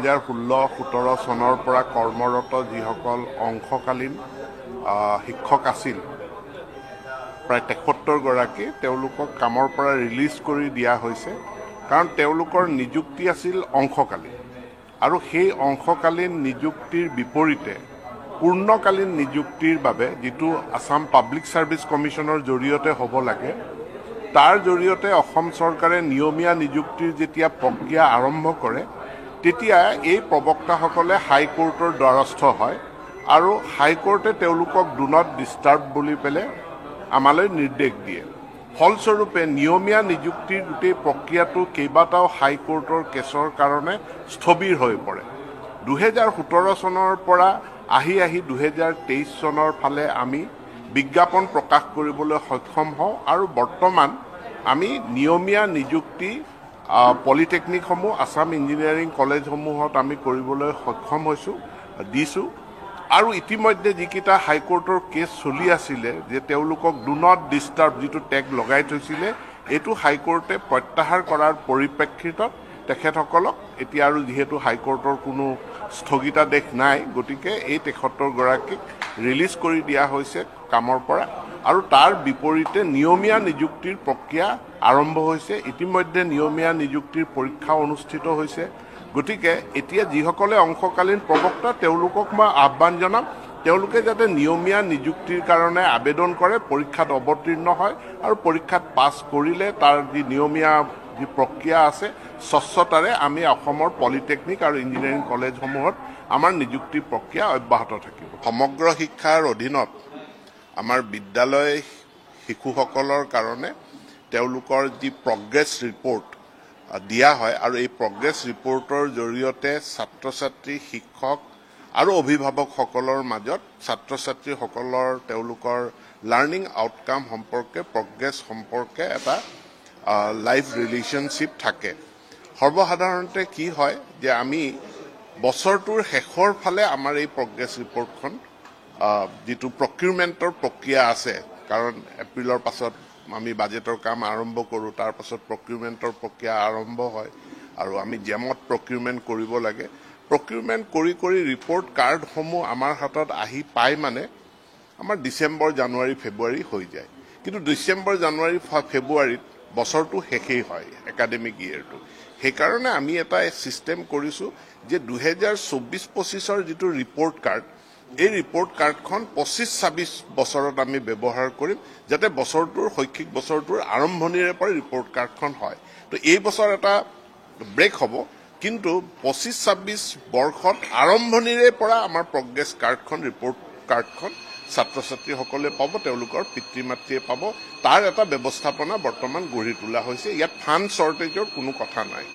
2016-17 চনৰ পৰা কৰ্মৰত যিসকল অংশকালীন শিক্ষক আছিল প্ৰায় 73 গৰাকী তেওঁলোকক কামৰ পৰা ৰিলিজ কৰি দিয়া হৈছে কাৰণ তেওঁলোকৰ নিযুক্তি আছিল অংশকালীন আৰু সেই অংশকালীন নিযুক্তিৰ বিপৰীতে পূৰ্ণকালীন নিযুক্তিৰ বাবে যিটো আসাম পাব্লিক সাৰ্ভিস কমিশনৰ জৰিয়তে হ'ব লাগে তাৰ জৰিয়তে অসম চৰকাৰে নিয়মীয়া নিযুক্তিৰ যেতিয়া প্ৰক্ৰিয়া আৰম্ভ কৰে তেতিয়া এই প্ৰবক্তাসকলে হাইকোৰ্টৰ দ্বাৰস্থ হয় আৰু হাইকোৰ্টে তেওঁলোকক ডু নট ডিষ্টাৰ্ব বুলি পেলে আমালৈ নিৰ্দেশ দিয়ে ফলস্বৰূপে নিয়মীয়া নিযুক্তিৰ গোটেই প্ৰক্ৰিয়াটো কেইবাটাও হাইকোৰ্টৰ কেছৰ কাৰণে স্থবিৰ হৈ পৰে 2017 চনৰ পৰা আহি 2023 চনৰ ফালে আমি বিজ্ঞাপন প্ৰকাশ কৰিবলৈ সক্ষম হওঁ আৰু বৰ্তমান আমি নিয়মীয়া নিযুক্তি পলিটেকনিকসমূহ আসাম ইঞ্জিনিয়াৰিং কলেজসমূহত আমি কৰিবলৈ সক্ষম দিছো আৰু ইতিমধ্যে যিকিটা হাইকোৰ্টৰ কেছ চলি আছিলে যে তেওঁলোকক ডু নট ডিষ্টাৰ্ব যিটো টেগ লগাই থৈছিলে এইটো হাইকোৰ্টে প্ৰত্যাহাৰ কৰাৰ পৰিপ্ৰেক্ষিতত তেখেতসকলক এতিয়া আৰু যেহেতু হাইকোৰ্টৰ কোনো স্থগিতাদেশ নাই গতিকে এই 73 গৰাকীক ৰিলিজ কৰি দিয়া হৈছে কামৰ পৰা আৰু তাৰ বিপৰীতে নিয়মীয়া নিযুক্তিৰ প্ৰক্ৰিয়া আৰম্ভ হৈছে ইতিমধ্যে নিয়মীয়া নিযুক্তিৰ পৰীক্ষা অনুষ্ঠিত হৈছে গতিকে এতিয়া যিসকলে অংশকালীন প্ৰবক্তা তেওঁলোকক মই আহ্বান জনাম তেওঁলোকে যাতে নিয়মীয়া নিযুক্তিৰ কাৰণে আবেদন কৰে পৰীক্ষাত অৱতীৰ্ণ হয় আৰু পৰীক্ষাত পাছ কৰিলে তাৰ যি নিয়মীয়া যি প্ৰক্ৰিয়া আছে স্বচ্ছতাৰে আমি অসমৰ পলিটেকনিক আৰু ইঞ্জিনিয়াৰিং কলেজসমূহত আমাৰ নিযুক্তি প্ৰক্ৰিয়া অব্যাহত থাকিব সমগ্ৰ শিক্ষাৰ অধীনত আমাৰ বিদ্যালয় শিশুসকলৰ কাৰণে তেওঁলোকৰ যি প্ৰগ্ৰেছ ৰিপৰ্ট দিয়া হয় আৰু এই প্ৰগ্ৰেছ ৰিপৰ্টৰ জৰিয়তে ছাত্ৰ ছাত্ৰী শিক্ষক আৰু অভিভাৱকসকলৰ মাজত ছাত্ৰ ছাত্ৰীসকলৰ তেওঁলোকৰ লাৰ্নিং আউটকাম সম্পৰ্কে প্ৰগ্ৰেছ সম্পৰ্কে এটা লাইফ ৰিলেশ্যনশ্বিপ থাকে সৰ্বসাধাৰণতে কি হয় যে আমি বছৰটোৰ শেষৰ ফালে আমাৰ এই প্ৰগ্ৰেছ ৰিপৰ্টখন যিটো প্ৰকিউৰমেণ্টৰ প্ৰক্ৰিয়া আছে কাৰণ এপ্ৰিলৰ পাছত আমি বাজেটৰ কাম আৰম্ভ কৰোঁ তাৰ পাছত প্ৰকিউৰমেণ্টৰ প্ৰক্ৰিয়া আৰম্ভ হয় আৰু আমি জেমত প্ৰকিউৰমেণ্ট কৰিব লাগে প্ৰকিউৰমেণ্ট কৰি ৰিপৰ্ট কাৰ্ডসমূহ আমাৰ হাতত আহি পায় মানে আমাৰ ডিচেম্বৰ জানুৱাৰী ফেব্ৰুৱাৰী হৈ যায় কিন্তু ডিচেম্বৰ জানুৱাৰী ফেব্ৰুৱাৰীত বছৰটো শেষেই হয় একাডেমিক ইয়েৰটো সেইকাৰণে আমি এটা ছিষ্টেম কৰিছোঁ যে 2024-25ৰ যিটো ৰিপৰ্ট কাৰ্ড এই ৰিপৰ্ট কাৰ্ডখন 25-26 বছৰত আমি ব্যৱহাৰ কৰিম যাতে বছৰটোৰ শৈক্ষিক বছৰটোৰ আৰম্ভণিৰে পৰা ৰিপৰ্ট কাৰ্ডখন হয় তো এই বছৰ এটা ব্ৰেক হ'ব কিন্তু 25-26 বৰ্ষত আৰম্ভণিৰে পৰা আমাৰ প্ৰগ্ৰেছ কাৰ্ডখন ৰিপৰ্ট কাৰ্ডখন ছাত্ৰ ছাত্ৰীসকলে পাব তেওঁলোকৰ পিতৃ মাতৃয়ে পাব তাৰ এটা ব্যৱস্থাপনা বৰ্তমান গঢ়ি তোলা হৈছে ইয়াত ফাণ্ড শ্বৰ্টেজৰ কোনো কথা নাই